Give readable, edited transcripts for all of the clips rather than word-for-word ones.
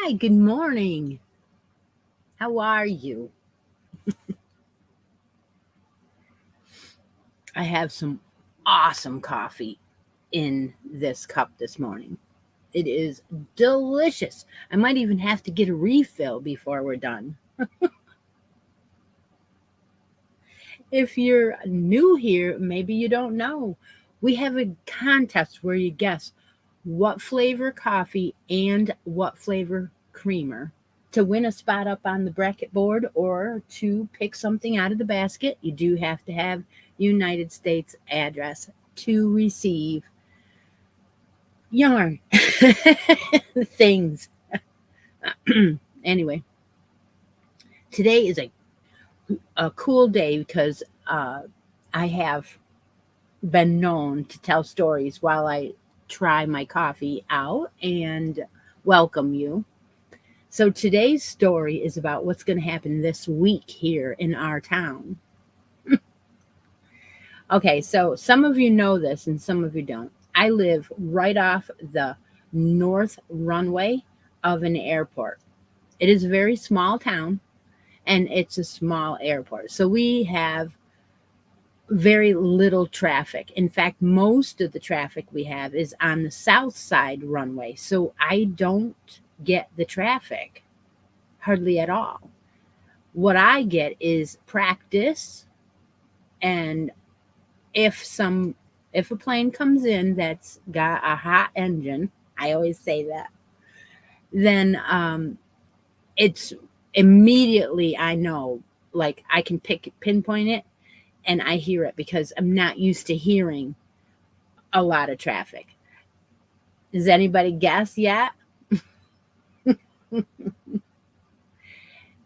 Hi, good morning. How are you? I have some awesome coffee in this cup this morning. It is delicious. I might even have to get a refill before we're done. If you're new here, maybe you don't know. We have a contest where you guess what flavor coffee and what flavor creamer. To win a spot up on the bracket board or to pick something out of the basket, you do have to have United States address to receive yarn things. Anyway, today is a cool day because I have been known to tell stories while I try my coffee out and welcome you. So today's story is about what's going to happen this week here in our town. Okay, so some of you know this and some of you don't. I live right off the north runway of an airport. It is a very small town and it's a small airport. So we have very little traffic. In fact, most of the traffic we have is on the south side runway. So I don't get the traffic hardly at all. What I get is practice, and if a plane comes in that's got a hot engine, I always say that, then it's immediately I know, like I can pinpoint it and I hear it because I'm not used to hearing a lot of traffic. Does anybody guess yet?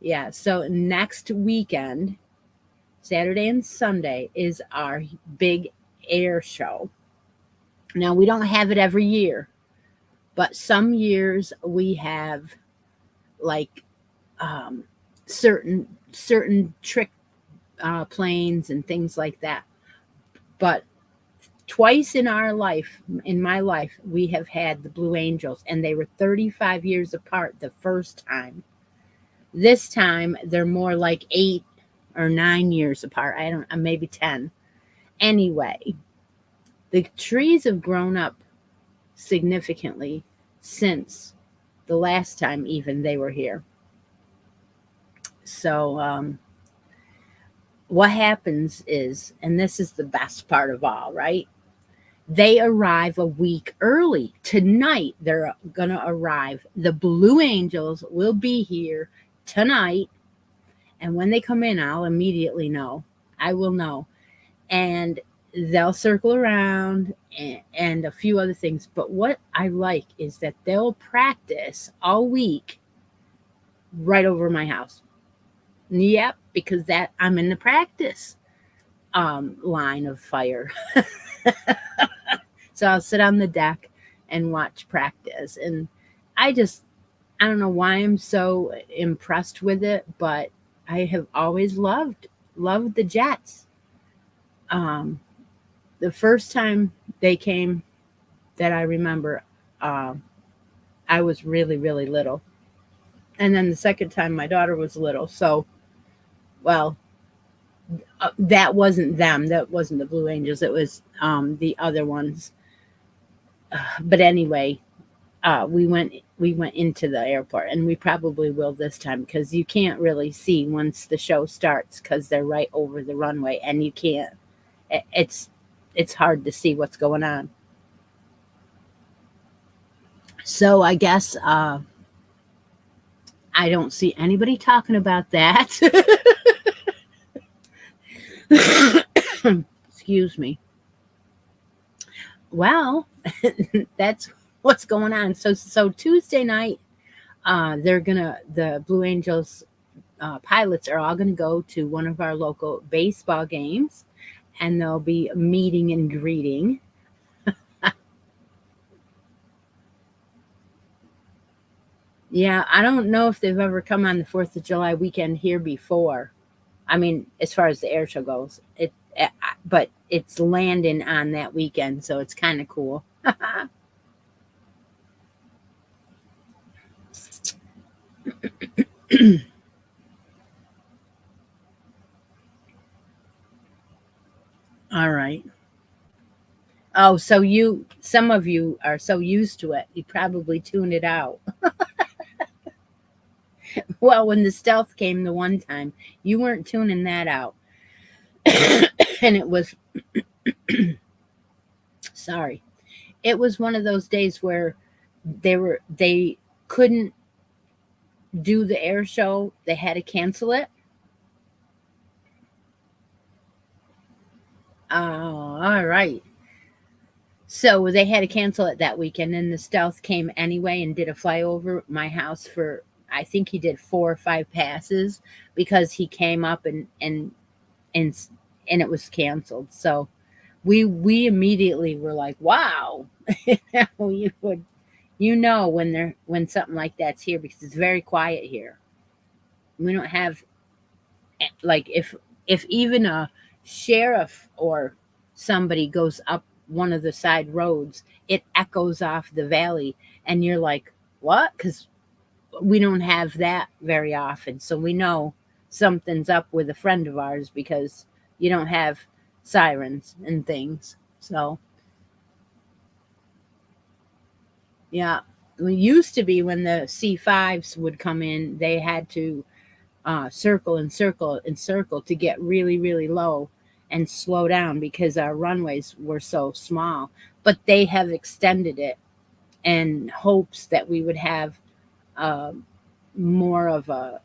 Yeah, so next weekend, Saturday and Sunday, is our big air show. Now, we don't have it every year, but some years we have like um, certain trick planes and things like that. But twice in my life, we have had the Blue Angels, and they were 35 years apart the first time. This time they're more like 8 or 9 years apart. I don't, maybe 10. Anyway, the trees have grown up significantly since the last time even they were here. So what happens is, and this is the best part of all, right? They arrive a week early. Tonight, they're going to arrive. The Blue Angels will be here tonight. And when they come in, I'll immediately know. I will know. And they'll circle around and a few other things. But what I like is that they'll practice all week right over my house. Yep, because that I'm in the practice line of fire. So I'll sit on the deck and watch practice. And I I don't know why I'm so impressed with it, but I have always loved the Jets. Um, the first time they came that I remember, um, I was really, really little. And then the second time my daughter was little. So, well, that wasn't them. That wasn't the Blue Angels. It was the other ones. But anyway, we went into the airport, and we probably will this time because you can't really see once the show starts because they're right over the runway, and you can't. It's hard to see what's going on. So I guess I don't see anybody talking about that. Excuse me. Well, that's what's going on. So Tuesday night, the Blue Angels pilots are all gonna go to one of our local baseball games, and they'll be meeting and greeting. Yeah, I don't know if they've ever come on the Fourth of July weekend here before. I mean, as far as the air show goes, but it's landing on that weekend, so it's kind of cool. All right. Oh, so some of you are so used to it, you probably tuned it out. Well, when the stealth came the one time, you weren't tuning that out. And it was, sorry, it was one of those days where they couldn't do the air show. They had to cancel it. Oh, all right. So they had to cancel it that weekend, and the stealth came anyway and did a flyover my house for, I think he did 4 or 5 passes because he came up and and it was canceled. So we immediately were like, wow, you would, when something like that's here because it's very quiet here. We don't have, like, if even a sheriff or somebody goes up one of the side roads, it echoes off the valley, and you're like, what? Because we don't have that very often, so we know something's up with a friend of ours because you don't have sirens and things. So yeah, we used to be when the C5s would come in, they had to circle and circle and circle to get really, really low and slow down because our runways were so small. But they have extended it in hopes that we would have uh, more of a,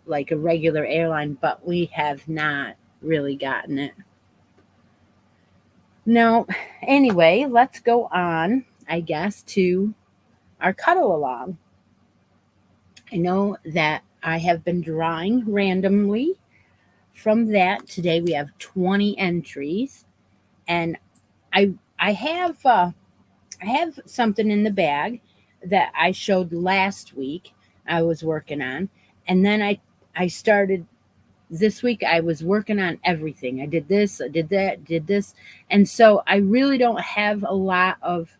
like a regular airline, but we have not really gotten it. No, anyway, let's go on, I guess, to our cuddle along. I know that I have been drawing randomly from that. Today we have 20 entries, and I have something in the bag that I showed last week I was working on, and then I started this week. I was working on everything. I did this, I did that, did this, and so I really don't have a lot of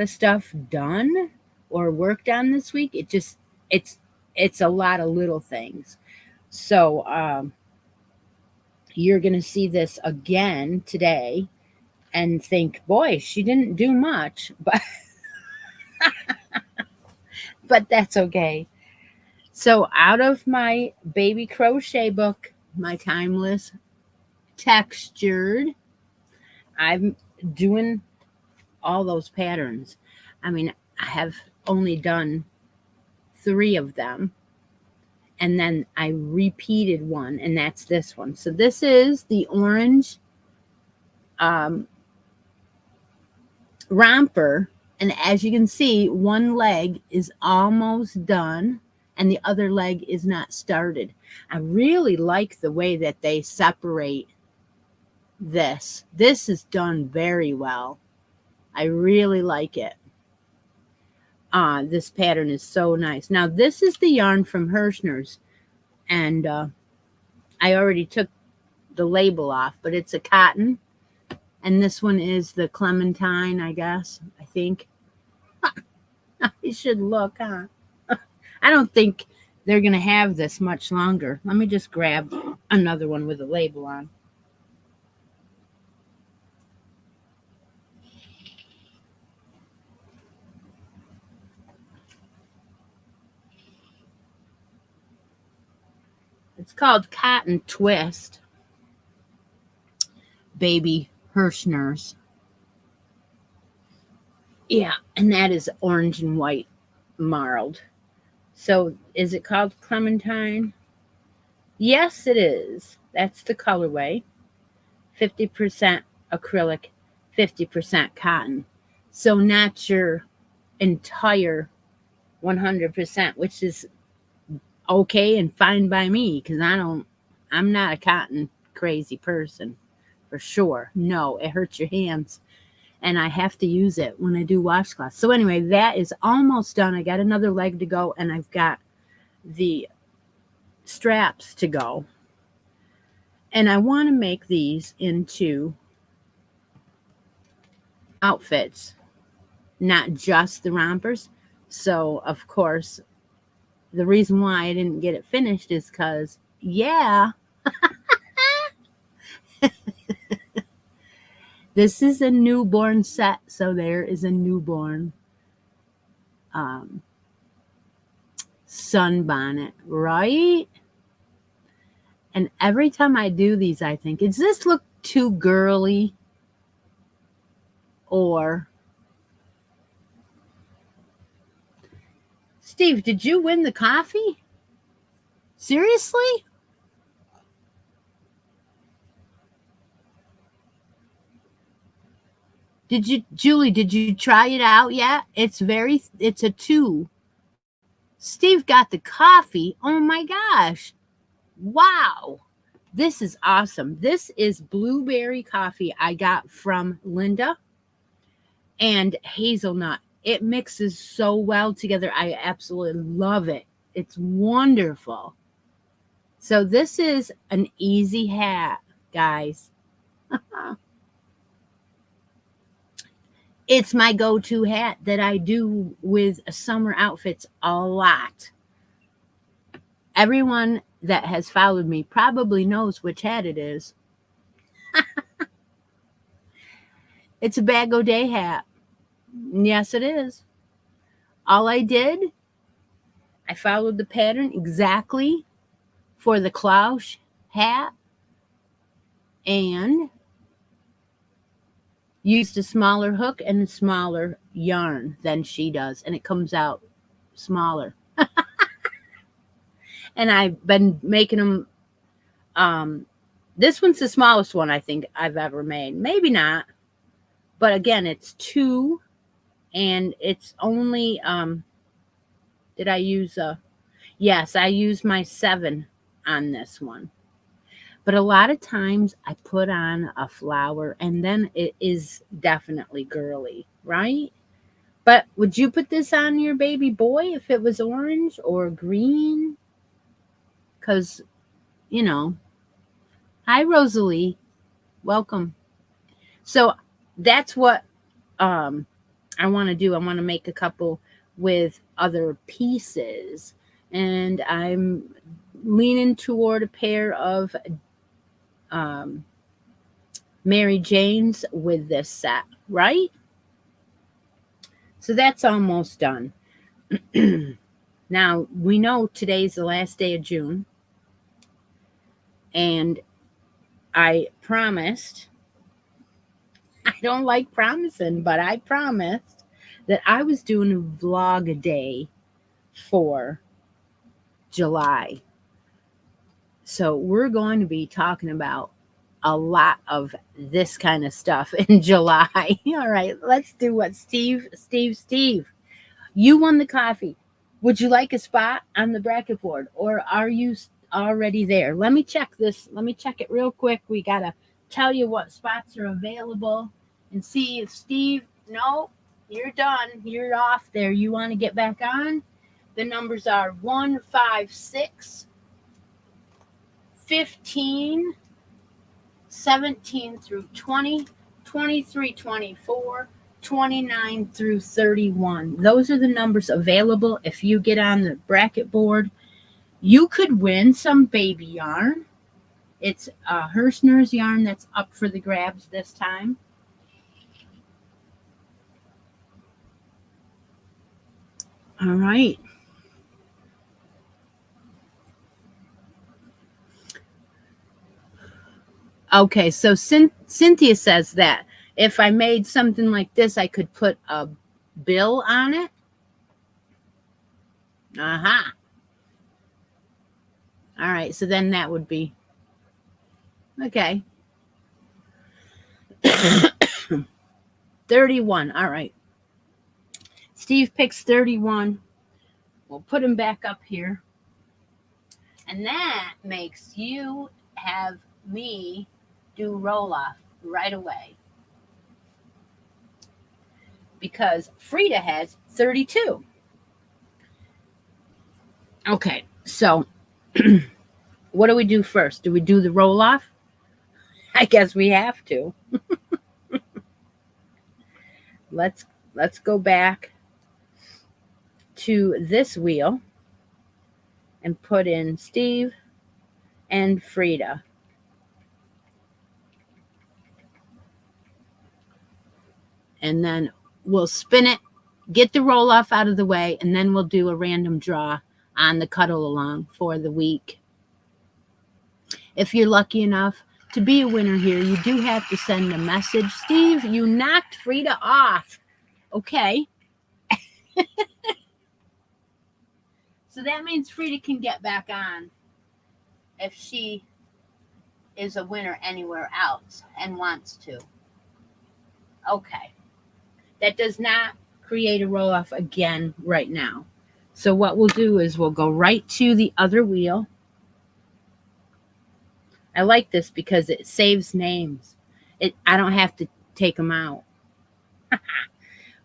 stuff done or worked on this week. It's it's a lot of little things. So you're going to see this again today and think, boy, she didn't do much, but that's okay. So out of my baby crochet book, my timeless textured, I'm doing all those patterns. I mean, I have only done 3 of them, and then I repeated one, and that's this one. So this is the orange um, romper, and as you can see, one leg is almost done and the other leg is not started. I really like the way that they separate this. This is done very well. I really like it. This pattern is so nice. Now this is the yarn from Hirschner's, and I already took the label off, but it's a cotton, and this one is the clementine, I guess. I think I should look, huh? I don't think they're gonna have this much longer. Let me just grab another one with a label on. It's called Cotton Twist, Baby Hirschner's. Yeah, and that is orange and white marled. So is it called Clementine? Yes, it is. That's the colorway. 50% acrylic, 50% cotton. So not your entire 100%, which is okay and fine by me because I'm not a cotton crazy person for sure. No, it hurts your hands and I have to use it when I do washcloths. So anyway, that is almost done. I got another leg to go, and I've got the straps to go. And I want to make these into outfits. not just the rompers. So, of course, the reason why I didn't get it finished is because, yeah, this is a newborn set. So there is a newborn um, sunbonnet, right? And every time I do these, I think, does this look too girly? Or, Steve, did you win the coffee? Seriously? Julie, did you try it out yet? It's a 2. Steve got the coffee. Oh my gosh. Wow. This is awesome. This is blueberry coffee I got from Linda and hazelnut. It mixes so well together. I absolutely love it. It's wonderful. So this is an easy hat, guys. It's my go-to hat that I do with summer outfits a lot. Everyone that has followed me probably knows which hat it is. It's a Bag O' Day hat. Yes, it is. All I did, I followed the pattern exactly for the cloche hat and used a smaller hook and a smaller yarn than she does, and it comes out smaller. And I've been making them. This one's the smallest one I think I've ever made. Maybe not, but again, it's 2, and it's only. Did I use a? Yes, I used my 7 on this one. But a lot of times I put on a flower and then it is definitely girly, right? But would you put this on your baby boy if it was orange or green? Because, you know, hi, Rosalie. Welcome. So that's what I want to do. I want to make a couple with other pieces. And I'm leaning toward a pair of Mary Jane's with this set, right? So that's almost done. Now, we know today's the last day of June, and I promised, I don't like promising, but I promised that I was doing a vlog a day for July. So we're going to be talking about a lot of this kind of stuff in July. All right, let's do what Steve. You won the coffee. Would you like a spot on the bracket board, or are you already there? Let me check this. Let me check it real quick. We got to tell you what spots are available and see if Steve, no, you're done. You're off there. You want to get back on? The numbers are 1, 5, 6, 15, 17 through 20, 23, 24, 29 through 31. Those are the numbers available. If you get on the bracket board, you could win some baby yarn. It's Hirschner's yarn that's up for the grabs this time. All right. Okay, so Cynthia says that if I made something like this, I could put a bill on it. Aha. All right, so then that would be okay. 31. All right. Steve picks 31. We'll put him back up here. And that makes you have me do roll off right away. Because Frida has 32. Okay, so what do we do first? Do we do the roll off? I guess we have to. Let's let's go back to this wheel and put in Steve and Frida. And then we'll spin it, get the roll off out of the way, and then we'll do a random draw on the cuddle along for the week. If you're lucky enough to be a winner here, you do have to send a message. Steve, you knocked Frida off. Okay. So that means Frida can get back on if she is a winner anywhere else and wants to. Okay. That does not create a roll off again right now. So what we'll do is we'll go right to the other wheel. I like this because it saves names. I don't have to take them out.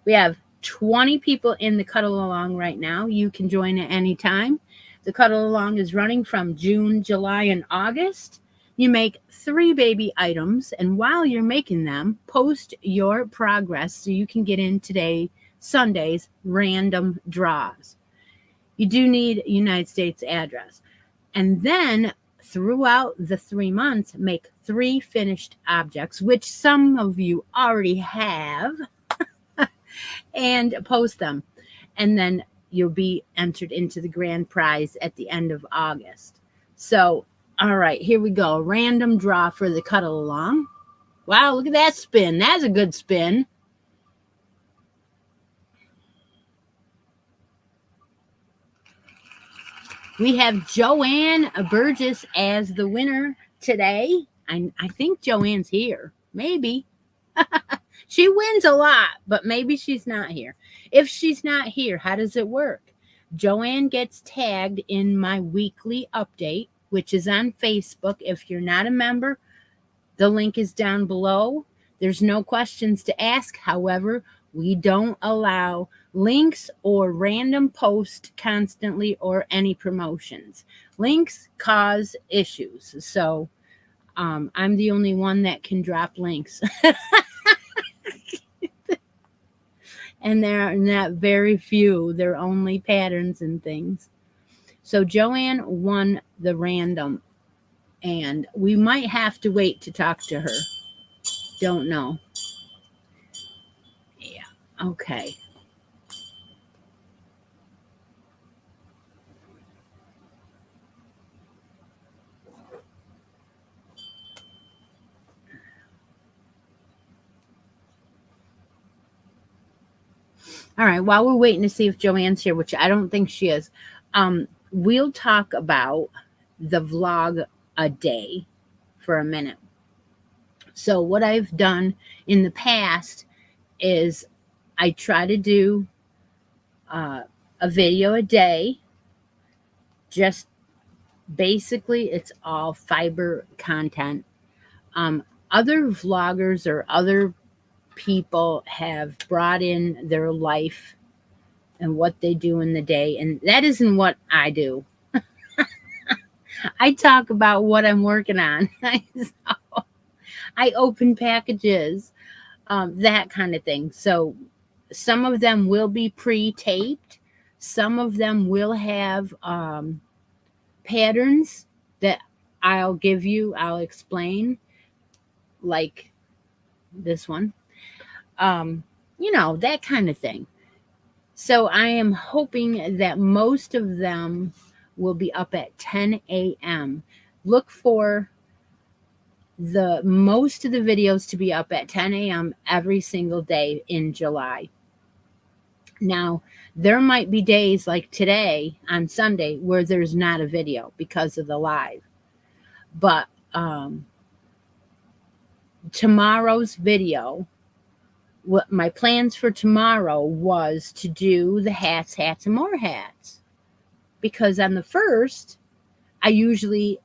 We have 20 people in the cuddle along right now. You can join at any time. The cuddle along is running from June, July, and August. You make 3 baby items, and while you're making them, post your progress so you can get in today, Sunday's random draws. You do need a United States address. And then throughout the 3 months, make 3 finished objects, which some of you already have, and post them. And then you'll be entered into the grand prize at the end of August. So, all right, here we go. Random draw for the cuddle along. Wow, look at that spin. That's a good spin. We have Joanne Burgess as the winner today. I think Joanne's here. Maybe. She wins a lot, but maybe she's not here. If she's not here, how does it work? Joanne gets tagged in my weekly update, which is on Facebook. If you're not a member, the link is down below. There's no questions to ask. However, we don't allow links or random posts constantly or any promotions. Links cause issues. So I'm the only one that can drop links. And they're not very few. They're only patterns and things. So Joanne won the random. And we might have to wait to talk to her. Don't know. Yeah. Okay. All right, while we're waiting to see if Joanne's here, which I don't think she is, we'll talk about the vlog a day for a minute. So what I've done in the past is I try to do a video a day. Just basically, it's all fiber content. Other vloggers or other people have brought in their life and what they do in the day, and that isn't what I do. I talk about what I'm working on. So I open packages, that kind of thing. So some of them will be pre-taped. Some of them will have patterns that I'll give you. I'll explain, like this one. That kind of thing. So I am hoping that most of them will be up at 10 a.m. Look for most of the videos to be up at 10 a.m. every single day in July. Now, there might be days like today on Sunday where there's not a video because of the live. But tomorrow's video, what my plans for tomorrow was to do the hats, and more hats. Because on the 1st, I usually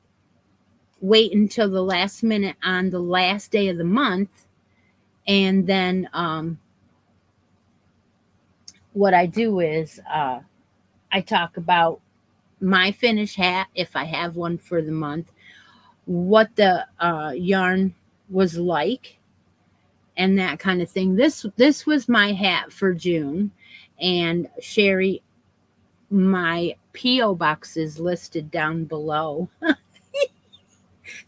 wait until the last minute on the last day of the month. And then what I do is I talk about my finished hat, if I have one for the month, what the yarn was like, and that kind of thing. This was my hat for June. And Sherry, my P.O. box is listed down below.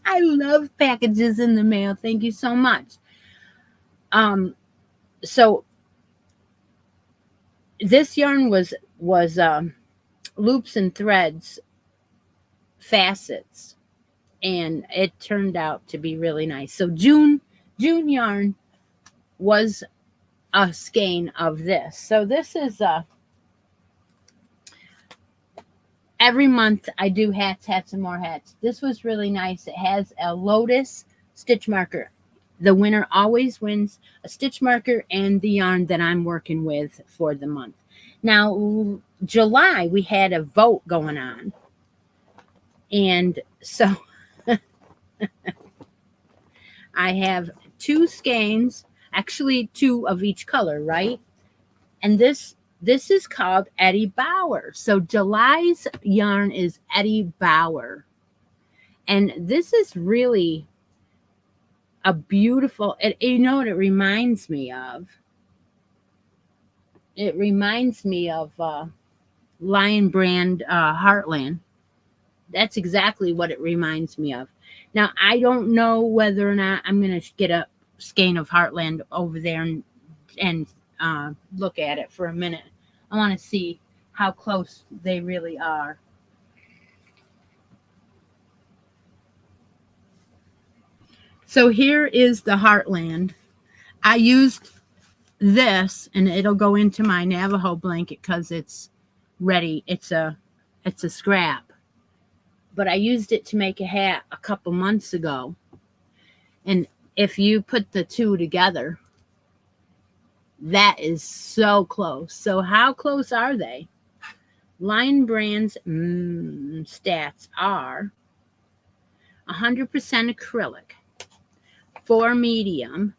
I love packages in the mail. Thank you so much. So this yarn was loops and threads facets, and it turned out to be really nice. So June yarn was a skein of this. So this is every month I do hats and more hats. This was really nice. It has a lotus stitch marker. The winner always wins a stitch marker and the yarn that I'm working with for the month. Now, July, we had a vote going on. And so I have 2 skeins, actually 2 of each color, right? And this is called Eddie Bauer. So July's yarn is Eddie Bauer. And this is really a beautiful, you know what it reminds me of? It reminds me of Lion Brand Heartland. That's exactly what it reminds me of. Now, I don't know whether or not I'm going to get a skein of Heartland over there and look at it for a minute. I want to see how close they really are. So here is the Heartland. I used this, and it'll go into my Navajo blanket because it's ready. It's a scrap. But I used it to make a hat a couple months ago. And if you put the 2 together, that is so close. So how close are they? Lion Brand's stats are 100% acrylic, 4 medium,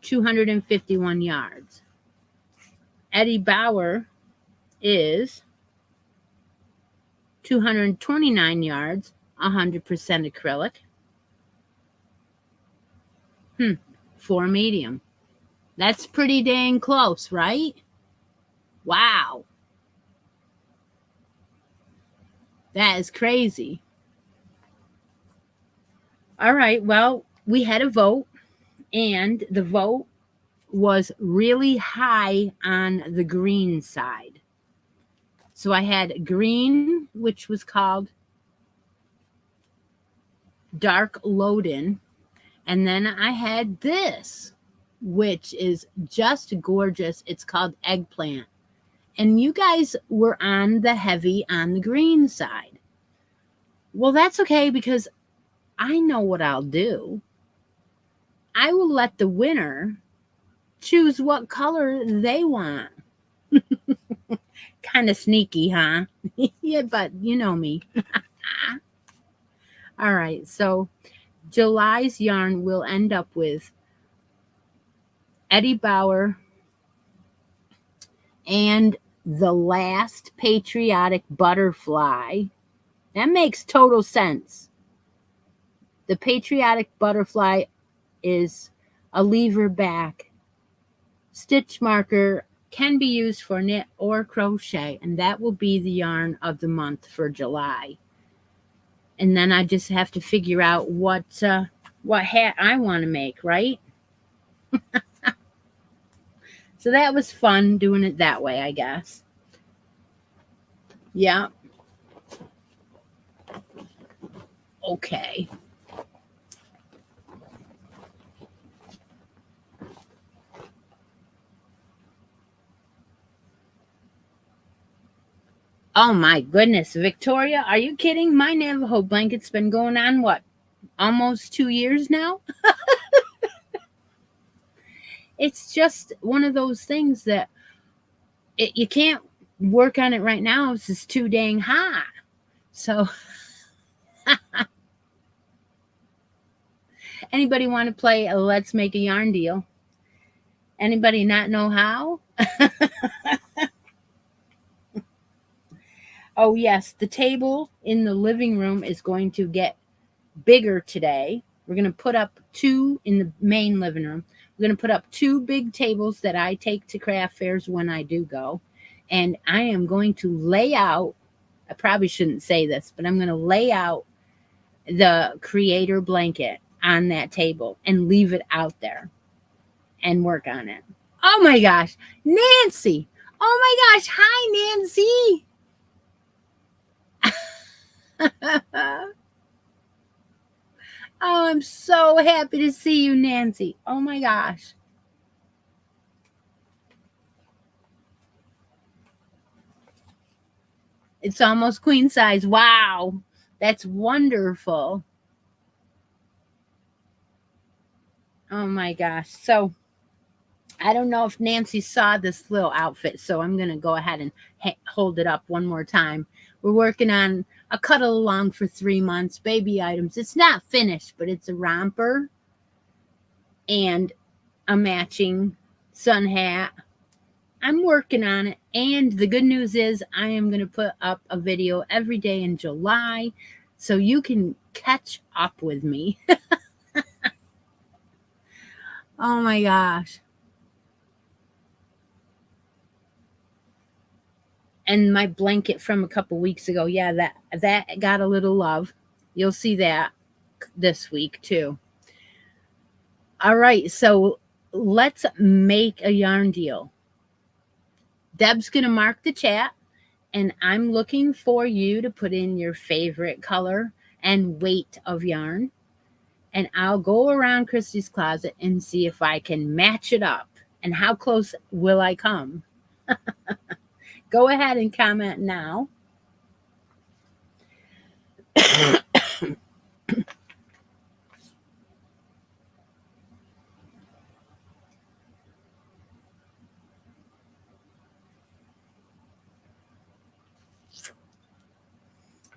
251 yards. Eddie Bauer is 229 yards, 100% acrylic. 4 medium. That's pretty dang close, right? Wow. That is crazy. All right, well, we had a vote, and the vote was really high on the green side. So I had green, which was called Dark Loden, and then I had this, which is just gorgeous. It's called Eggplant. And you guys were on the green side. Well, that's okay, because I know what I'll do. I will let the winner choose what color they want. Kind of sneaky, huh? Yeah, but you know me. All right, so July's yarn will end up with Eddie Bauer and the Last Patriotic Butterfly. That makes total sense. The Patriotic Butterfly is a lever back stitch marker, can be used for knit or crochet, and that will be the yarn of the month for July. And then I just have to figure out what hat I want to make, right? So that was fun doing it that way, I guess. Yeah. Okay. Oh my goodness, Victoria, are you kidding? My Navajo blanket's been going on, what, almost 2 years now? It's just one of those things that you can't work on it right now. It's just too dang hot. So anybody want to play a Let's Make a Yarn Deal? Anybody not know how? Oh, yes, the table in the living room is going to get bigger today. We're going to put up 2 in the main living room. We're going to put up 2 big tables that I take to craft fairs when I do go. And I am going to lay out, I probably shouldn't say this, but I'm going to lay out the creator blanket on that table and leave it out there and work on it. Oh my gosh, Nancy. Oh my gosh. Hi, Nancy. Oh, I'm so happy to see you, Nancy. Oh my gosh. It's almost queen size. Wow. That's wonderful. Oh my gosh. So I don't know if Nancy saw this little outfit, so I'm going to go ahead and hold it up one more time. We're working on a cuddle along for 3 months, baby items. It's not finished, but it's a romper and a matching sun hat. I'm working on it. And the good news is I am going to put up a video every day in July so you can catch up with me. Oh my gosh. And my blanket from a couple weeks ago, yeah, that got a little love. You'll see that this week too. All right, so let's make a yarn deal. Deb's going to mark the chat, and I'm looking for you to put in your favorite color and weight of yarn. And I'll go around Christi's closet and see if I can match it up. And how close will I come? Go ahead and comment now. I'm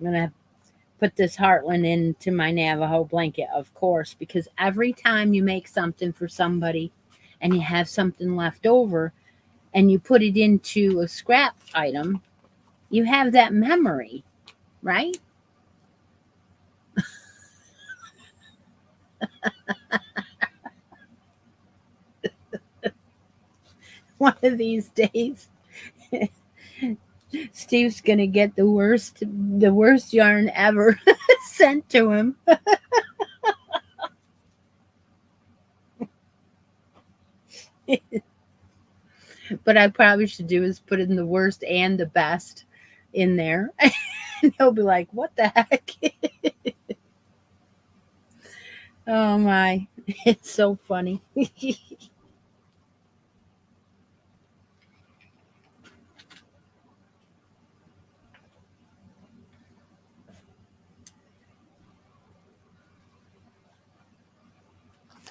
going to put this Heartland into my Navajo blanket, of course, because every time you make something for somebody and you have something left over and you put it into a scrap item, you have that memory, right? One of these days, Steve's gonna get the worst yarn ever sent to him. But I probably should do is put in the worst and the best in there. And he'll be like, what the heck? Oh my, it's so funny.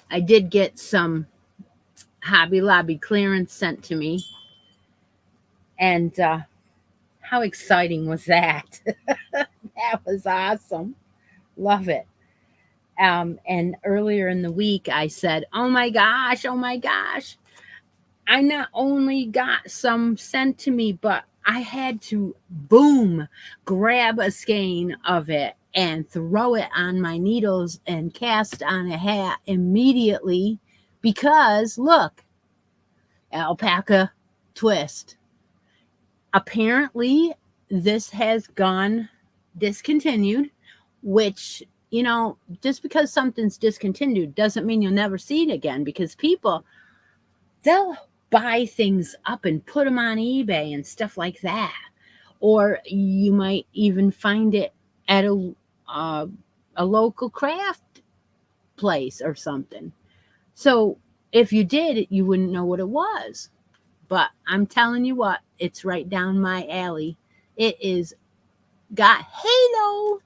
I did get some Hobby Lobby clearance sent to me. And how exciting was that? That was awesome. Love it. And earlier in the week, I said, oh my gosh. I not only got some sent to me, but I had to, boom, grab a skein of it and throw it on my needles and cast on a hat immediately because, look, alpaca twist. Apparently, this has gone discontinued, which, you know, just because something's discontinued doesn't mean you'll never see it again, because people, they'll buy things up and put them on eBay and stuff like that. Or you might even find it at a local craft place or something. So if you did, you wouldn't know what it was. But I'm telling you what, it's right down my alley. It is got halo,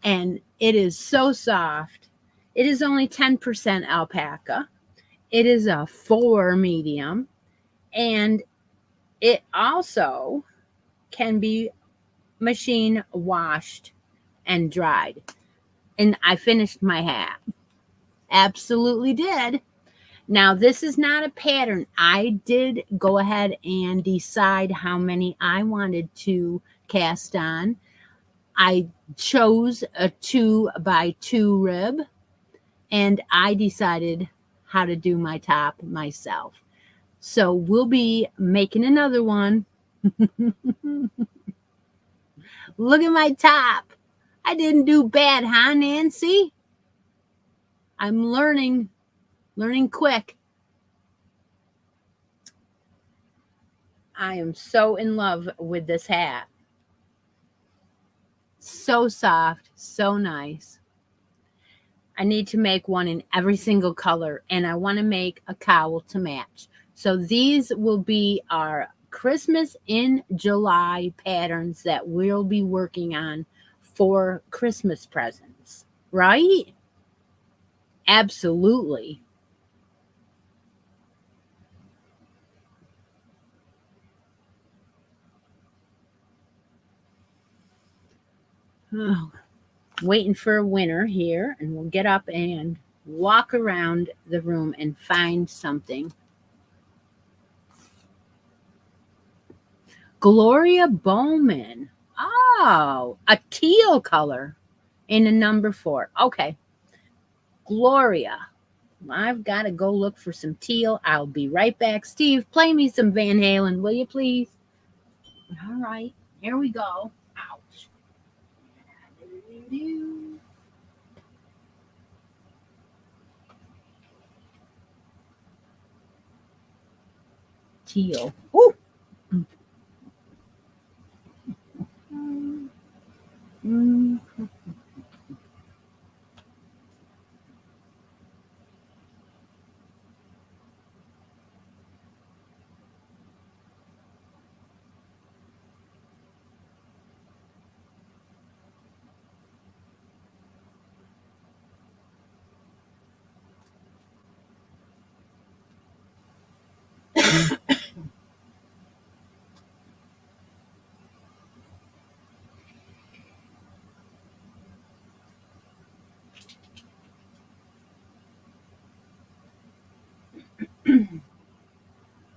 and it is so soft. It is only 10% alpaca. It is a 4 medium, and it also can be machine washed and dried. And I finished my hat. Absolutely did. Now, this is not a pattern. I did go ahead and decide how many I wanted to cast on. I chose a 2x2 rib, and I decided how to do my top myself. So we'll be making another one. Look at my top. I didn't do bad, huh, Nancy? I'm learning quick. I am so in love with this hat. So soft, so nice. I need to make one in every single color, and I want to make a cowl to match. So these will be our Christmas in July patterns that we'll be working on for Christmas presents, right? Absolutely. Oh, waiting for a winner here, and we'll get up and walk around the room and find something. Gloria Bowman. Oh, a teal color in a number 4. Okay. Gloria. I've got to go look for some teal. I'll be right back. Steve, play me some Van Halen, will you please? All right. Here we go. Ouch. Teal. Ooh. Mm.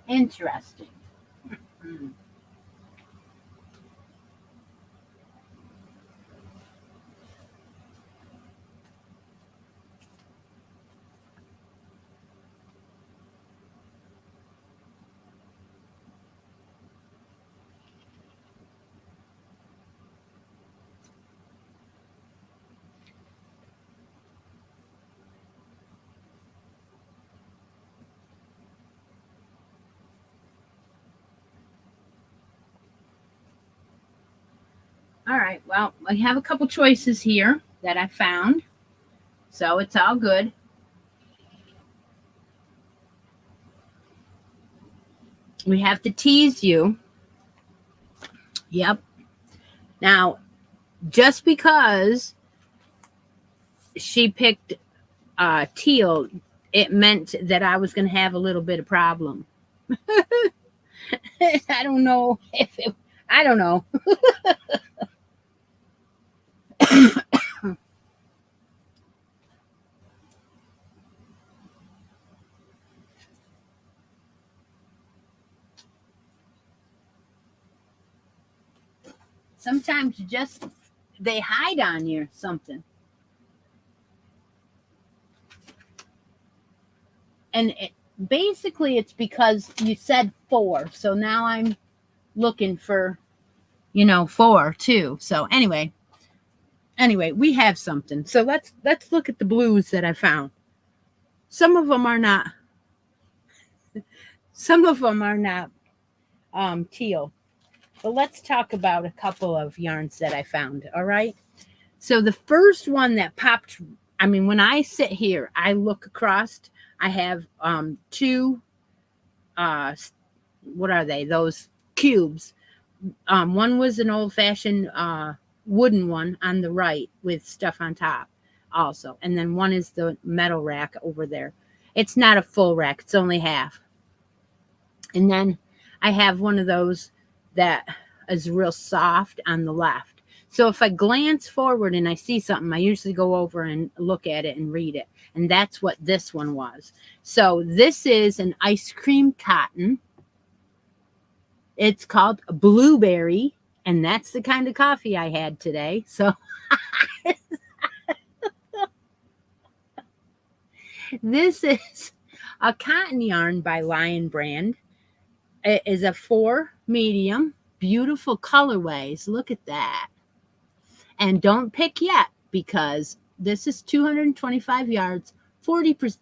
Interesting. Mm. All right. Well, I have a couple choices here that I found, so it's all good. We have to tease you. Yep. Now, just because she picked teal, it meant that I was going to have a little bit of problem. I don't know if it, I don't know. Sometimes you just they hide on you or something. And basically it's because you said 4. So now I'm looking for, 4 too. So anyway, we have something. So let's look at the blues that I found. Some of them are not teal. But let's talk about a couple of yarns that I found. All right. So the first one that popped, I mean, when I sit here, I look across, I have 2 what are they? Those cubes. One was an old-fashioned wooden one on the right with stuff on top also. And then one is the metal rack over there. It's not a full rack. It's only half. And then I have one of those that is real soft on the left. So if I glance forward and I see something, I usually go over and look at it and read it. And that's what this one was. So this is an ice cream cotton. It's called blueberry, and that's the kind of coffee I had today. So This is a cotton yarn by Lion Brand. It is a 4 medium, beautiful colorways. Look at that. And don't pick yet because this is 225 yards, 47%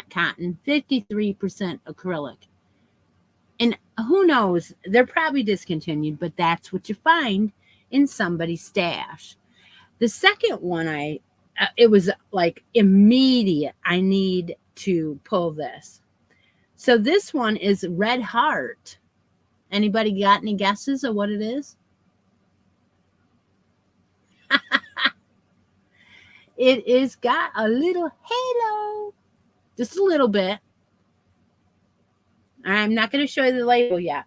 cotton, 53% acrylic. And who knows, they're probably discontinued, but that's what you find in somebody's stash. The second one, it was like immediate. I need to pull this. So this one is Red Heart. Anybody got any guesses of what it is? It is got a little halo, just a little bit. I'm not going to show you the label yet.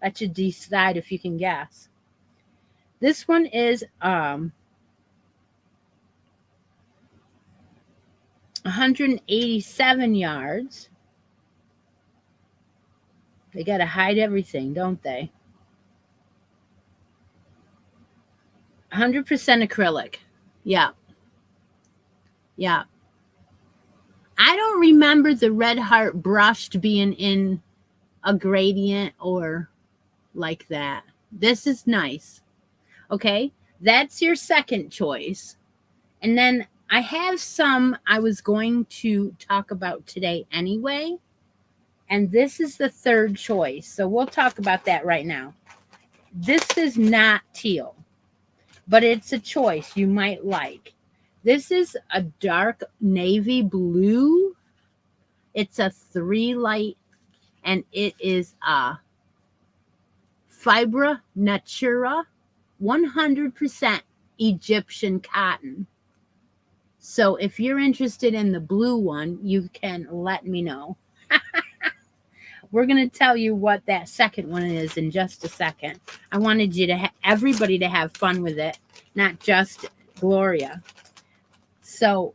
Let you decide if you can guess. This one is 187 yards. They got to hide everything, don't they? 100% acrylic. Yeah. Yeah. I don't remember the Red Heart brushed being in a gradient or like that. This is nice. Okay. That's your second choice. And then I have some I was going to talk about today anyway. And this is the third choice. So we'll talk about that right now. This is not teal, but it's a choice you might like. This is a dark navy blue. It's a 3 light, and it is a Fibra Natura 100% Egyptian cotton. So if you're interested in the blue one, you can let me know. We're going to tell you what that second one is in just a second. I wanted you to everybody to have fun with it, not just Gloria. So,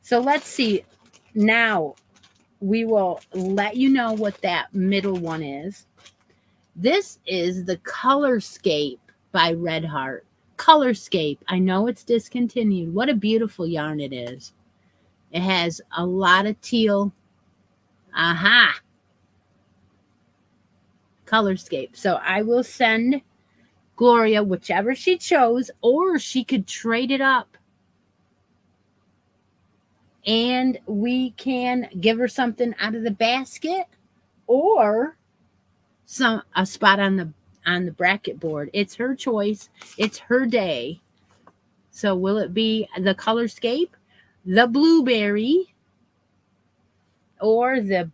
so let's see. Now we will let you know what that middle one is. This is the Colorscape by Red Heart. Colorscape. I know it's discontinued. What a beautiful yarn it is. It has a lot of teal. Aha. Colorscape. So I will send Gloria whichever she chose, or she could trade it up. And we can give her something out of the basket or a spot on the bracket board. It's her choice. It's her day. So will it be the Colorscape, the blueberry, or the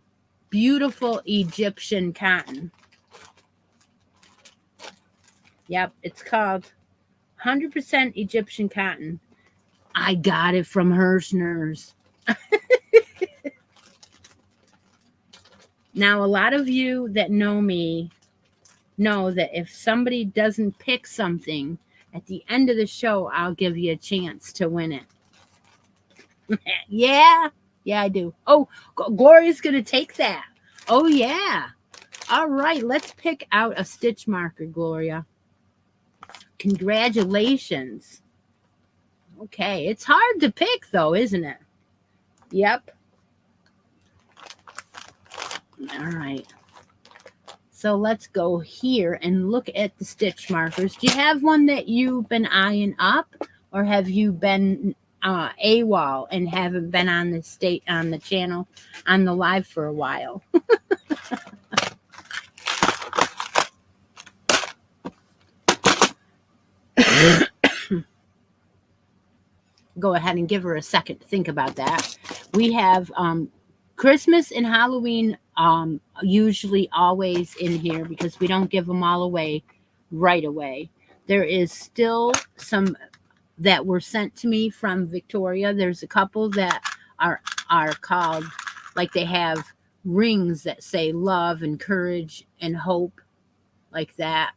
beautiful Egyptian cotton? Yep, it's called 100% Egyptian cotton. I got it from Hirschner's. Now, a lot of you that know me know that if somebody doesn't pick something, at the end of the show, I'll give you a chance to win it. Yeah, I do. Oh, Gloria's going to take that. Oh, yeah. All right, let's pick out a stitch marker, Gloria. Congratulations. Okay, it's hard to pick, though, isn't it? Yep. All right. So let's go here and look at the stitch markers. Do you have one that you've been eyeing up, or have you been AWOL and haven't been on the channel, on the live for a while? Go ahead and give her a second to think about that. We have Christmas and Halloween usually always in here because we don't give them all away right away. There is still some that were sent to me from Victoria. There's a couple that are called, like they have rings that say love and courage and hope, like that.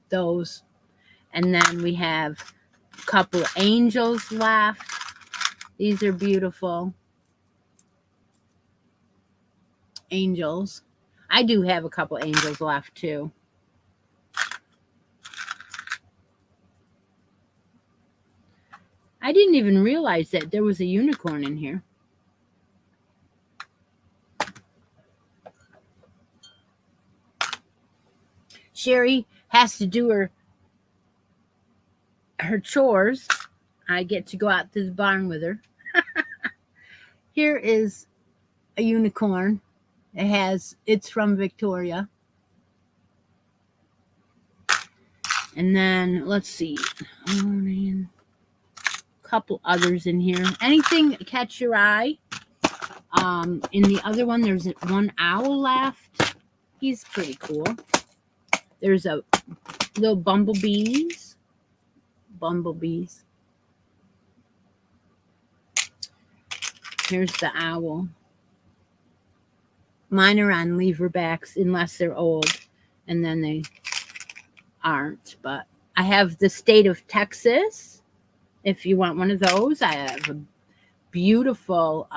Those. And then we have a couple of angels left. These are beautiful. Angels. I do have a couple angels left too. I didn't even realize that there was a unicorn in here. Sherry has to do her chores. I get to go out to the barn with her. Here is a unicorn. It's from Victoria. And then let's see. Oh man. Couple others in here. Anything catch your eye? In the other one, there's one owl left. He's pretty cool. There's a little bumblebees. Here's the owl. Mine are on leverbacks unless they're old, and then they aren't. But I have the state of Texas. If you want one of those, I have a beautiful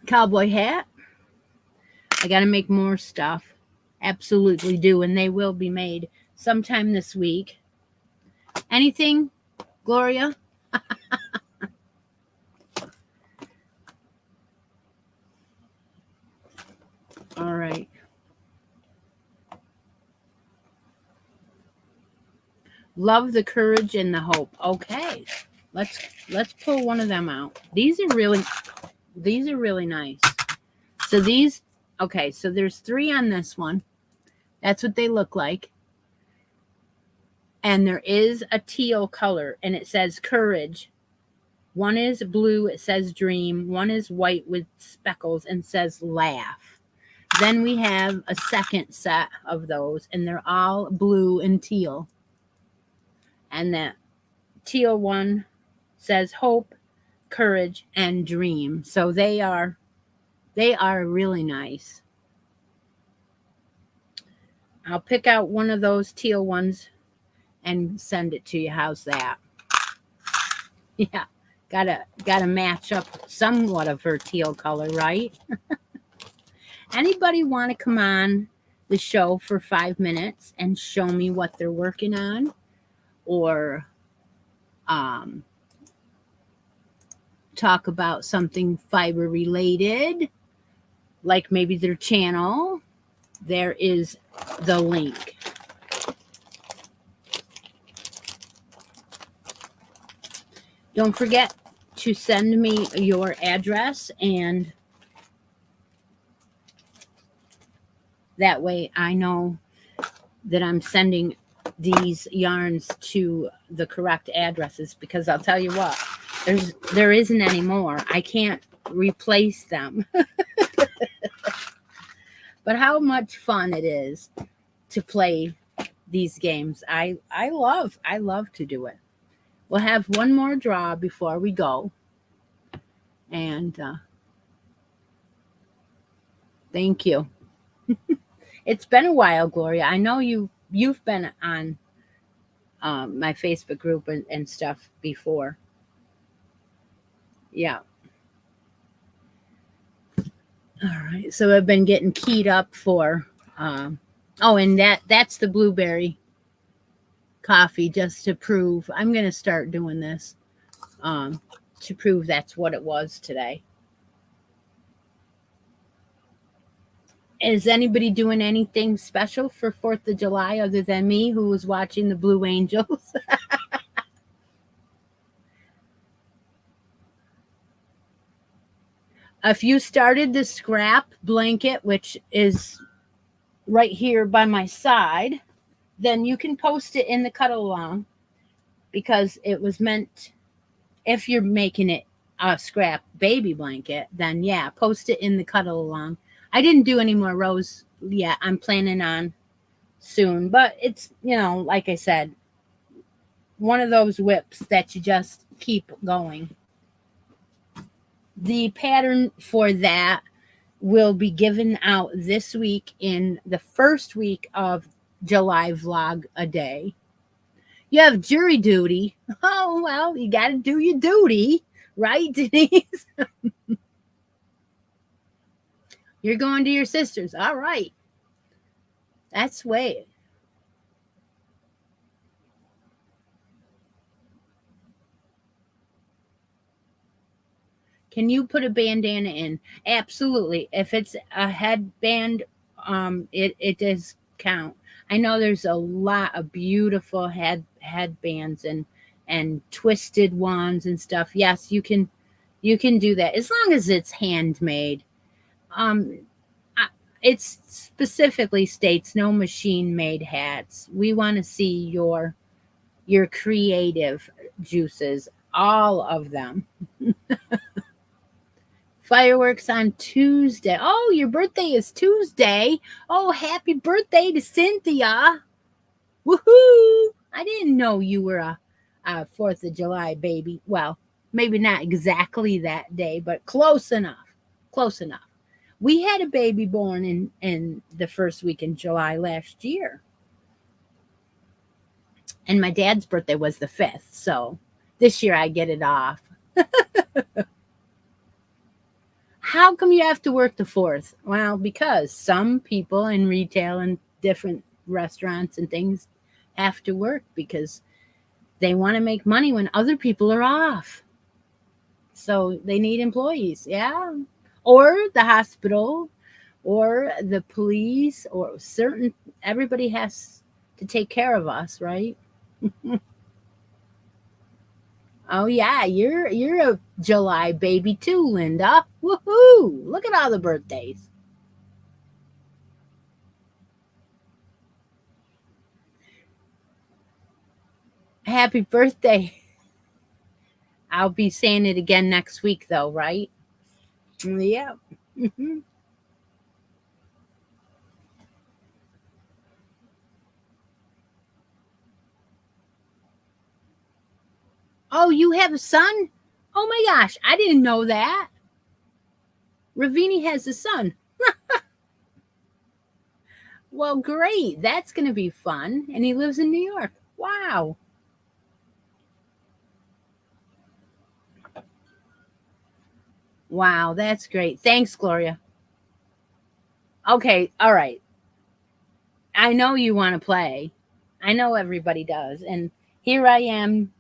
cowboy hat. I got to make more stuff. Absolutely do, and they will be made sometime this week. Anything, Gloria? All right. Love the courage and the hope. Okay, let's pull one of them out. These are really nice. So these, okay, so there's 3 on this one. That's what they look like. And there is a teal color, and it says courage. One is blue, it says dream. One is white with speckles and says laugh. Then we have a second set of those, and they're all blue and teal. And that teal one says hope, courage, and dream. So they are really nice. I'll pick out one of those teal ones and send it to you. How's that? Yeah, gotta match up somewhat of her teal color, right? Anybody want to come on the show for 5 minutes and show me what they're working on? Or talk about something fiber related, like maybe their channel? There is the link. Don't forget to send me your address, and that way I know that I'm sending these yarns to the correct addresses, because I'll tell you what, there isn't any more. I can't replace them. But how much fun it is to play these games. I love to do it. We'll have one more draw before we go. And thank you. It's been a while, Gloria. I know you've been on my Facebook group and stuff before. Yeah. All right. So I've been getting keyed up for and that's the blueberry coffee, just to prove. I'm going to start doing this to prove that's what it was today. Is anybody doing anything special for 4th of July other than me, who was watching the Blue Angels? If you started the scrap blanket, which is right here by my side, then you can post it in the cuddle along, because it was meant, if you're making it a scrap baby blanket, then yeah, post it in the cuddle along. I didn't do any more rows yet. I'm planning on soon, but it's, like I said, one of those whips that you just keep going. The pattern for that will be given out this week in the first week of July vlog a day. You have jury duty. Oh, well, you got to do your duty, Right, Denise? You're going to your sister's. All right. That's way. Can you put a bandana in? Absolutely. If it's a headband, it does count. I know there's a lot of beautiful headbands and twisted ones and stuff. Yes, you can do that as long as it's handmade. Um, it specifically states no machine made hats. We want to see your creative juices, all of them. Fireworks on Tuesday. Oh, your birthday is Tuesday. Oh, happy birthday to Cynthia. Woohoo! I didn't know you were a 4th of July baby. Well, maybe not exactly that day, but close enough. Close enough. We had a baby born in the first week in July last year. And my dad's birthday was the 5th. So this year I get it off. How come you have to work the 4th? Well, because some people in retail and different restaurants and things have to work because they want to make money when other people are off. So they need employees, yeah. Or the hospital or the police or certain everybody has to take care of us, right? Oh yeah, you're a July baby too, Linda. Woohoo! Look at all the birthdays. Happy birthday. I'll be saying it again next week though, right? Yeah. Mhm. Oh, you have a son? Oh my gosh, I didn't know that. Ravini has a son. Well, great. That's going to be fun. And he lives in New York. Wow. Wow, that's great. Thanks, Gloria. Okay, all right. I know you want to play. I know everybody does. And here I am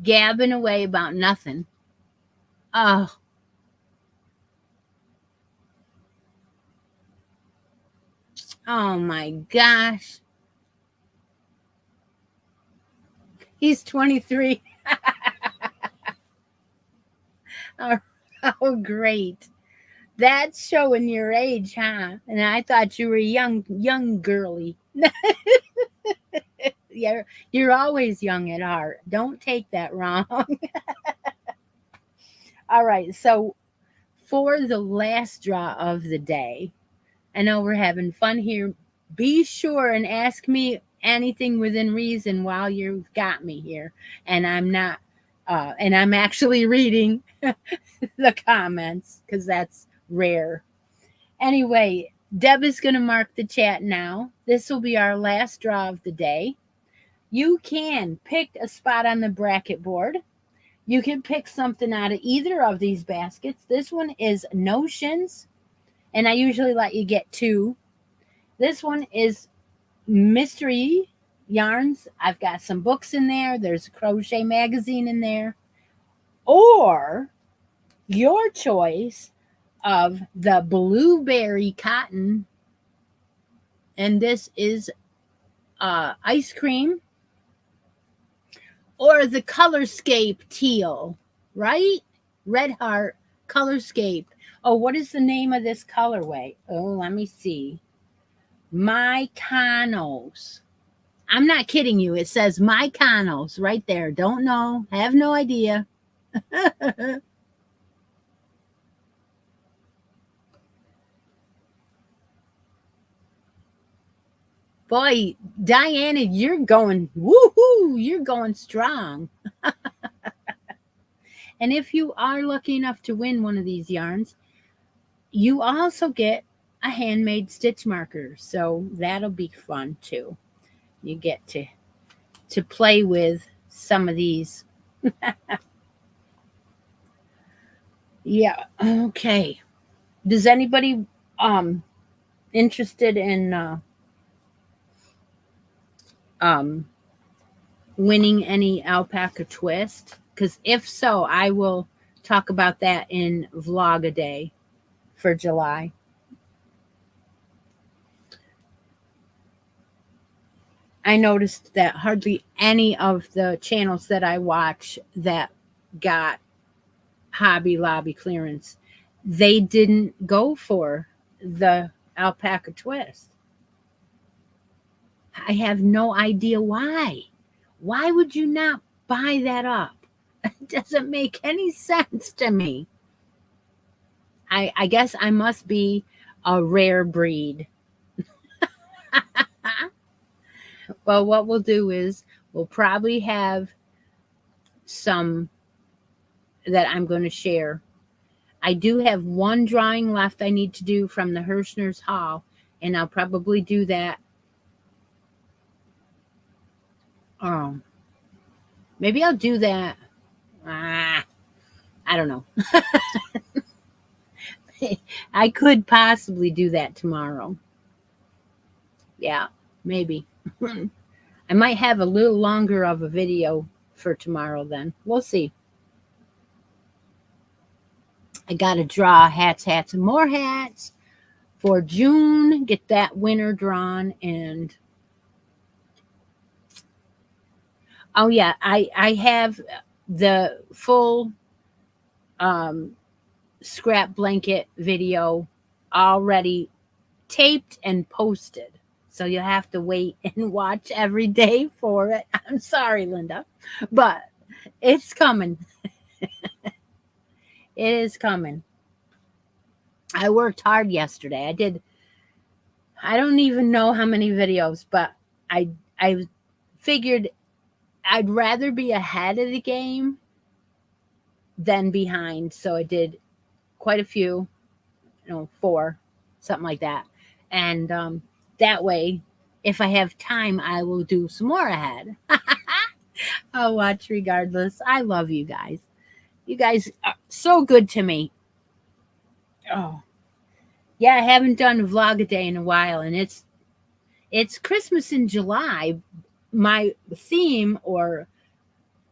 gabbing away about nothing. Oh, oh my gosh. He's 23. Oh, oh, great. That's showing your age, huh? And I thought you were a young girly. You're always young at heart. Don't take that wrong. All right. So for the last draw of the day, I know we're having fun here. Be sure and ask me anything within reason while you've got me here. And I'm actually reading the comments because that's rare. Anyway, Deb is going to mark the chat now. This will be our last draw of the day. You can pick a spot on the bracket board. You can pick something out of either of these baskets. This one is notions, and I usually let you get two. This one is mystery yarns. I've got some books in there. There's a crochet magazine in there. Or your choice of the blueberry cotton, and this is ice cream, or the colorscape teal, right? Red heart colorscape. Oh, what is the name of this colorway? Oh, let me see. Mykonos. I'm not kidding you. It says Mykonos right there. Don't know. Have no idea. Boy, Diana, you're going woohoo. You're going strong. And if you are lucky enough to win one of these yarns, you also get a handmade stitch marker. So that'll be fun too. You get to play with some of these. Yeah. Okay. Does anybody interested in um winning any alpaca twist? Because if so, I will talk about that in vlog a day for July. I noticed that hardly any of the channels that I watch that got Hobby Lobby clearance, they didn't go for the alpaca twist. I have no idea why. Why would you not buy that up? It doesn't make any sense to me. I guess I must be a rare breed. Well, what we'll do is we'll probably have some that I'm going to share. I do have one drawing left I need to do from the Hirschner's Hall, and I'll probably do that. Um, Maybe I'll do that. I don't know. I could possibly do that tomorrow. Yeah, maybe. I might have a little longer of a video for tomorrow then. We'll see. I got to draw hats, and more hats for June. Get that winner drawn. And oh yeah, I have the full scrap blanket video already taped and posted. So you'll have to wait and watch every day for it. I'm sorry, Linda, but it's coming. It is coming. I worked hard yesterday. I don't even know how many videos, but I figured I'd rather be ahead of the game than behind. So I did quite a few, 4, something like that. And that way, if I have time, I will do some more ahead. I'll watch regardless. I love you guys. You guys are so good to me. Oh, yeah, I haven't done a vlog a day in a while, and it's Christmas in July. My theme or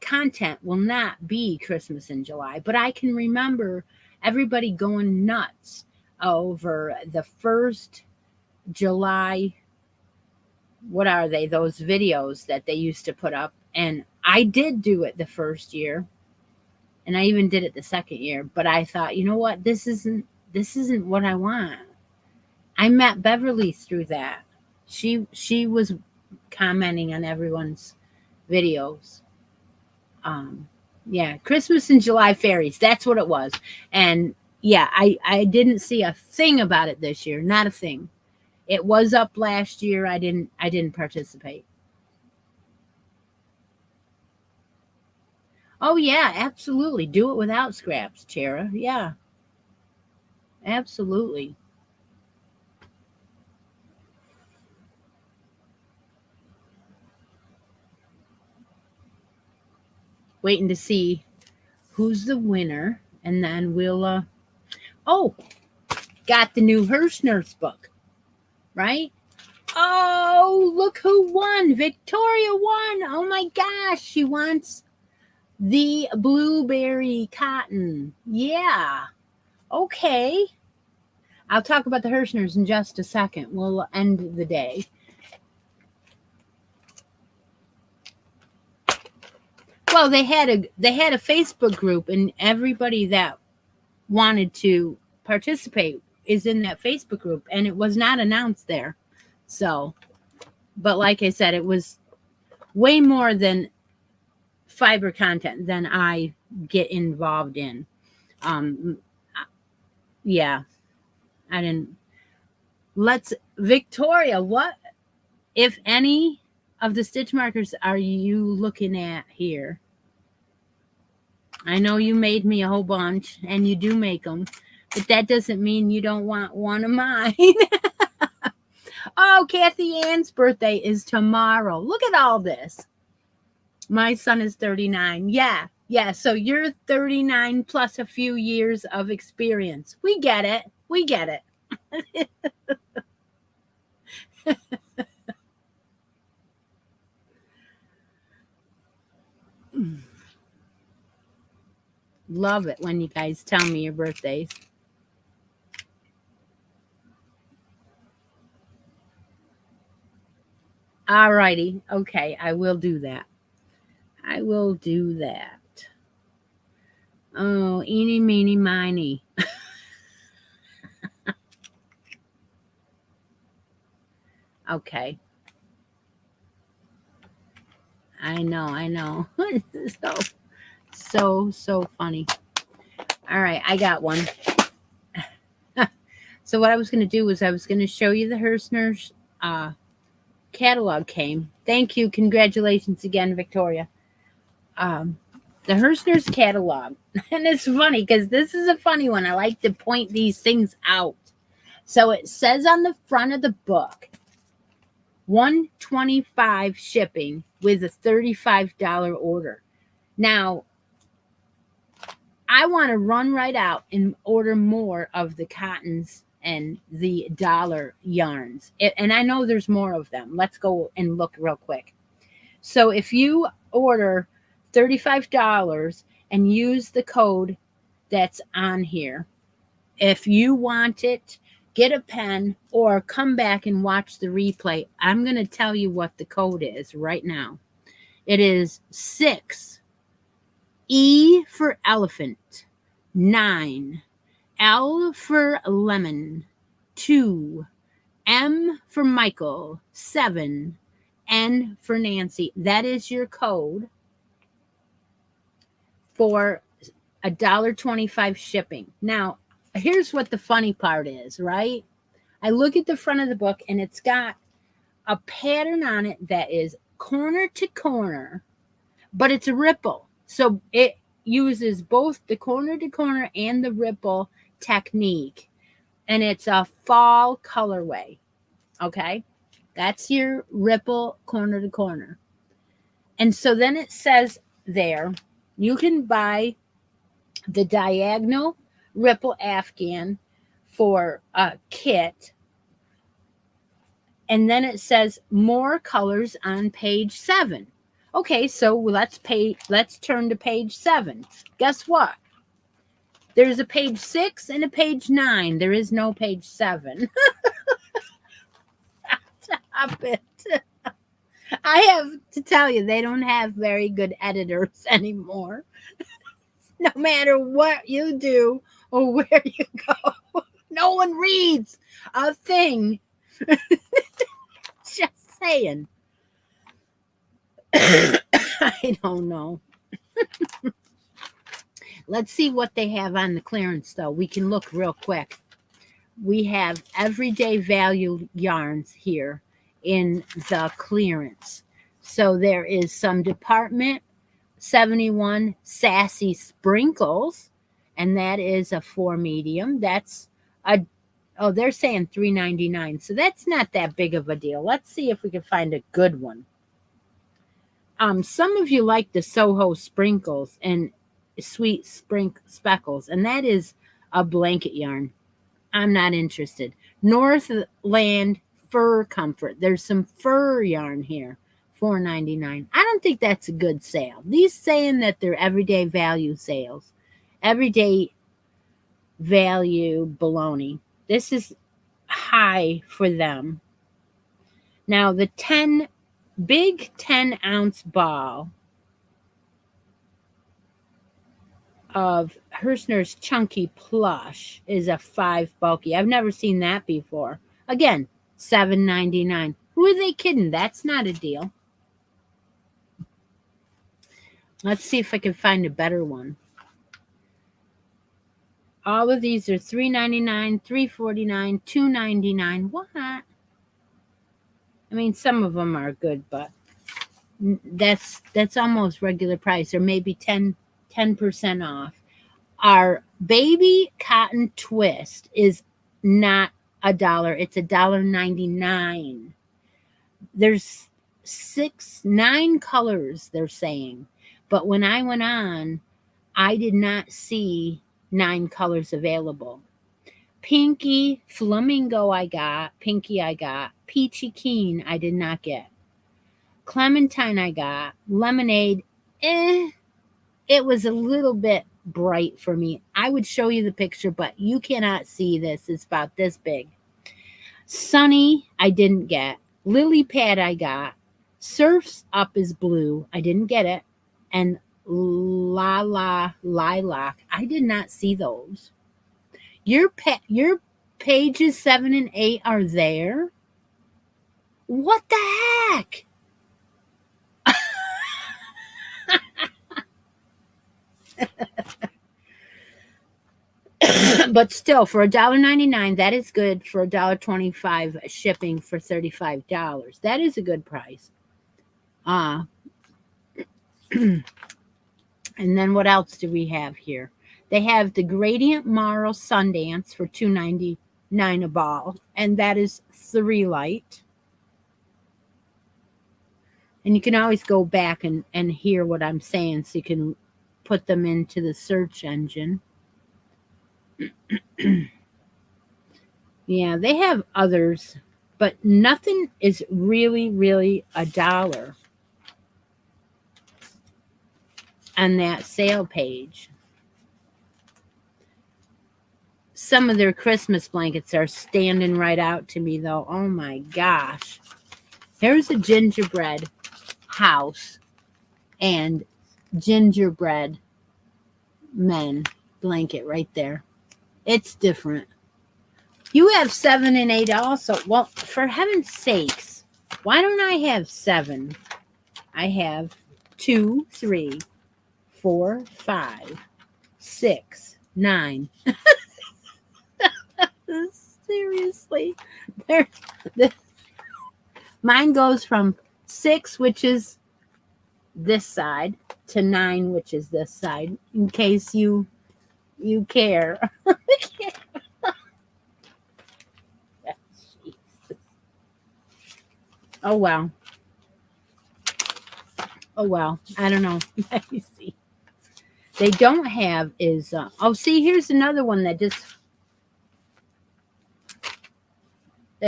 content will not be Christmas in July, but I can remember everybody going nuts over the first July. What are they? Those videos that they used to put up. And I did do it the first year, and I even did it the second year, but I thought, you know what? This isn't what I want. I met Beverly through that. She was commenting on everyone's videos. Yeah, Christmas in July fairies. That's what it was. And yeah, I didn't see a thing about it this year. Not a thing. It was up last year. I didn't participate. Oh yeah, absolutely. Do it without scraps, Chera. Yeah, absolutely. Waiting to see who's the winner, and then we'll oh, got the new Hirschner's book, right? Oh, look who won. Victoria won. Oh my gosh, she wants the blueberry cotton. Yeah. Okay. I'll talk about the Hirschners in just a second. We'll end the day. Well, they had a Facebook group, and everybody that wanted to participate is in that Facebook group, and it was not announced there. So, but like I said, it was way more than fiber content than I get involved in. Um, yeah, I didn't. Let's Victoria. What if any of the stitch markers are you looking at here? I know you made me a whole bunch, and you do make them, but that doesn't mean you don't want one of mine. Oh, Kathy Ann's birthday is tomorrow. Look at all this. My son is 39. Yeah, Yeah, so you're 39 plus a few years of experience. We get it. We get it. Love it when you guys tell me your birthdays. All righty. Okay, I will do that. I will do that. Oh, eeny, meeny, miny. Okay. I know, I know. So funny. All right, I got one. So what I was going to do was I was going to show you the Hersner's catalog came. Thank you. Congratulations again, Victoria. Um, the Hersner's catalog. And it's funny because this is a funny one. I like to point these things out. So it says on the front of the book, $125 shipping with a $35 order. Now, I want to run right out and order more of the cottons and the dollar yarns. And I know there's more of them. Let's go and look real quick. So if you order $35 and use the code that's on here, if you want it, get a pen or come back and watch the replay. I'm going to tell you what the code is right now. It is 6, E for elephant, 9, L for lemon, 2, M for Michael, 7, N for Nancy. That is your code for $1.25 shipping. Now, here's what the funny part is, right? I look at the front of the book and it's got a pattern on it that is corner to corner, but it's a ripple. So it uses both the corner to corner and the ripple technique. And it's a fall colorway. Okay. That's your ripple corner to corner. And so then it says there, you can buy the diagonal ripple Afghan for a kit. And then it says more colors on page 7. Okay, so let's turn to page 7. Guess what? There's a page 6 and a page 9. There is no page 7. Stop it. I have to tell you, they don't have very good editors anymore. No matter what you do or where you go, no one reads a thing. Just saying. I don't know. Let's see what they have on the clearance, though. We can look real quick. We have everyday value yarns here in the clearance. So there is some Department 71 Sassy Sprinkles, and that is a 4 medium. That's a, oh, they're saying $3.99. So that's not that big of a deal. Let's see if we can find a good one. Some of you like the Soho Sprinkles and Sweet Speckles, and that is a blanket yarn. I'm not interested. Northland Fur Comfort. There's some fur yarn here. $4.99. I don't think that's a good sale. These saying that they're everyday value sales. Everyday value baloney. This is high for them. Now the big 10-ounce ball of Hersner's Chunky Plush is a 5 bulky. I've never seen that before. Again, $7.99. Who are they kidding? That's not a deal. Let's see if I can find a better one. All of these are $3.99, $3.49, $2.99. What? I mean, some of them are good, but that's almost regular price, or maybe 10% off. Our baby cotton twist is not $1. It's $1.99. There's 9 colors, they're saying. But when I went on, I did not see 9 colors available. Pinky Flamingo I got. Pinky I got. Peachy Keen I did not get. Clementine I got. Lemonade, it was a little bit bright for me. I would show you the picture, but you cannot see this. It's about this big. Sunny I didn't get. Lily Pad I got. Surf's Up is blue. I didn't get it. And Lilac. I did not see those. Your pages 7 and 8 are there? What the heck? But still, for $1.99, that is good. For $1.25 shipping for $35, that is a good price. And then what else do we have here? They have the Gradient Marl Sundance for $2.99 a ball, and that is 3 light. And you can always go back and hear what I'm saying, so you can put them into the search engine. Yeah, they have others, but nothing is really $1 on that sale page. Some of their Christmas blankets are standing right out to me, though. Oh my gosh. Here's a gingerbread house and gingerbread men blanket right there. It's different. You have 7 and 8 also. Well, for heaven's sakes, why don't I have 7? I have 2, 3, 4, 5, 6, 9. Seriously. Mine goes from 6, which is this side, to 9, which is this side, in case you care. Oh well. I don't know. Let me see. They don't have is see, here's another one that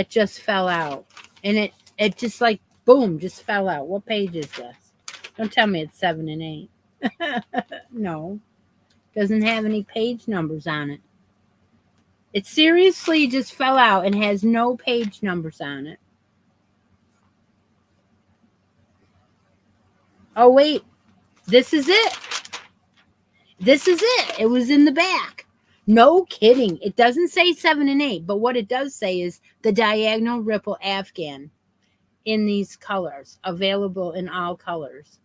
just fell out, and it just like boom, just fell out. What page is this? Don't tell me it's 7 and 8. No, doesn't have any page numbers on it. It seriously just fell out and has no page numbers on it. Oh wait, this is it. It was in the back. No kidding. It doesn't say 7 and 8, but what it does say is the diagonal ripple Afghan in these colors, available in all colors.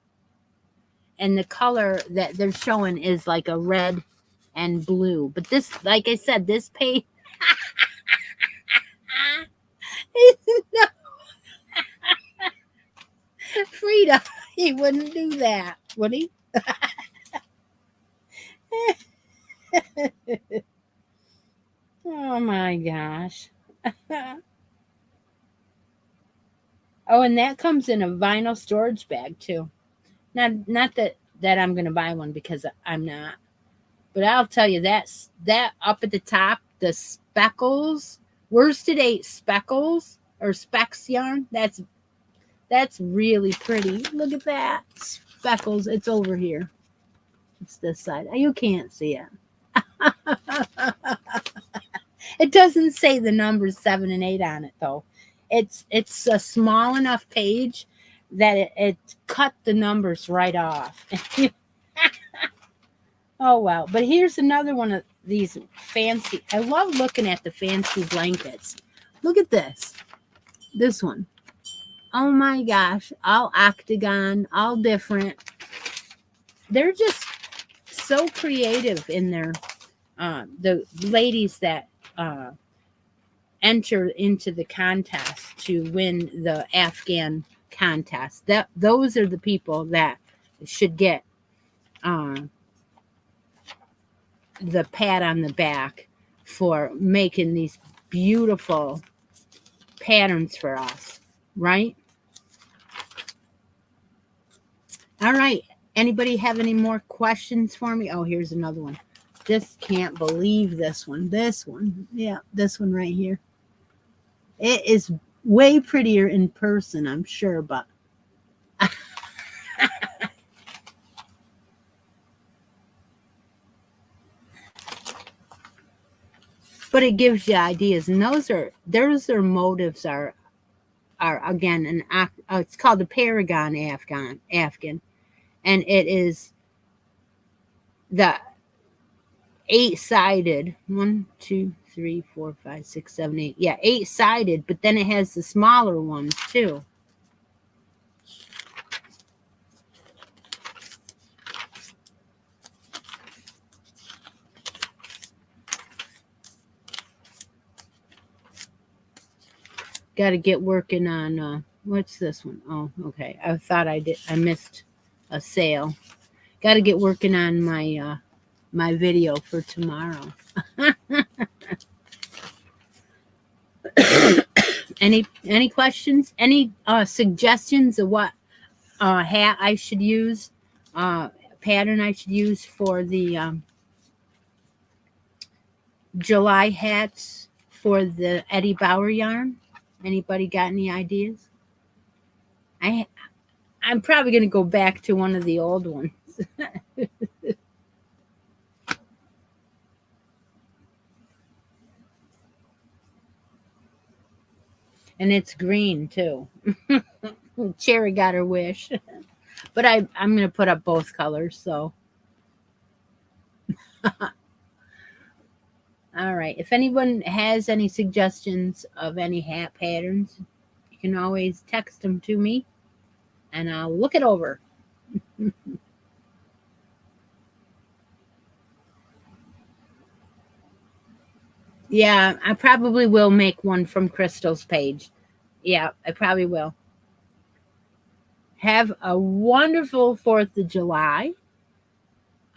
And the color that they're showing is like a red and blue. But this, like I said, this page. No. Frida, he wouldn't do that, would he? Oh my gosh. Oh, and that comes in a vinyl storage bag too. Not that I'm going to buy one, because I'm not. But I'll tell you, that up at the top, the speckles, worsted 8 speckles or specks yarn, that's really pretty. Look at that. Speckles. It's over here. It's this side. You can't see it. It doesn't say the numbers 7 and 8 on it, though. It's a small enough page that it cut the numbers right off. Oh, wow. But here's another one of these fancy. I love looking at the fancy blankets. Look at this. This one. Oh, my gosh. All octagon, all different. They're just so creative in their, the ladies that enter into the contest to win the Afghan contest. Those are the people that should get the pat on the back for making these beautiful patterns for us, right? All right. Anybody have any more questions for me? Oh, here's another one. Just can't believe this one. This one. Yeah, this one right here. It is way prettier in person, I'm sure, but but it gives you ideas. And their motives are again it's called the Paragon Afghan, and it is the 8-sided 1, 2, 3, 4, 5, 6, 7, 8. Yeah, 8-sided, but then it has the smaller ones too. Got to get working on what's this one? Oh, okay. I thought I missed a sale. Got to get working on my my video for tomorrow. Any questions? Any suggestions of what hat I should use? Pattern I should use for the July hats for the Eddie Bauer yarn? Anybody got any ideas? I'm probably going to go back to one of the old ones. And it's green too. Cherry got her wish. But I'm going to put up both colors, so. All right. If anyone has any suggestions of any hat patterns, you can always text them to me and I'll look it over. Yeah, I probably will make one from Crystal's page. Yeah, I probably will. Have a wonderful 4th of July.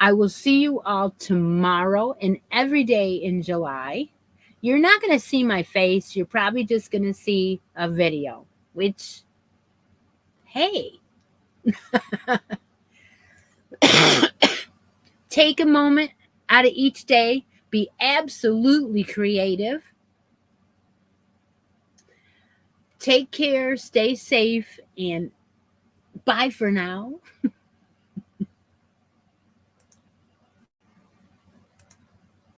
I will see you all tomorrow and every day in July. You're not going to see my face. You're probably just going to see a video, which, hey, take a moment out of each day. Be absolutely creative. Take care, stay safe, and bye for now.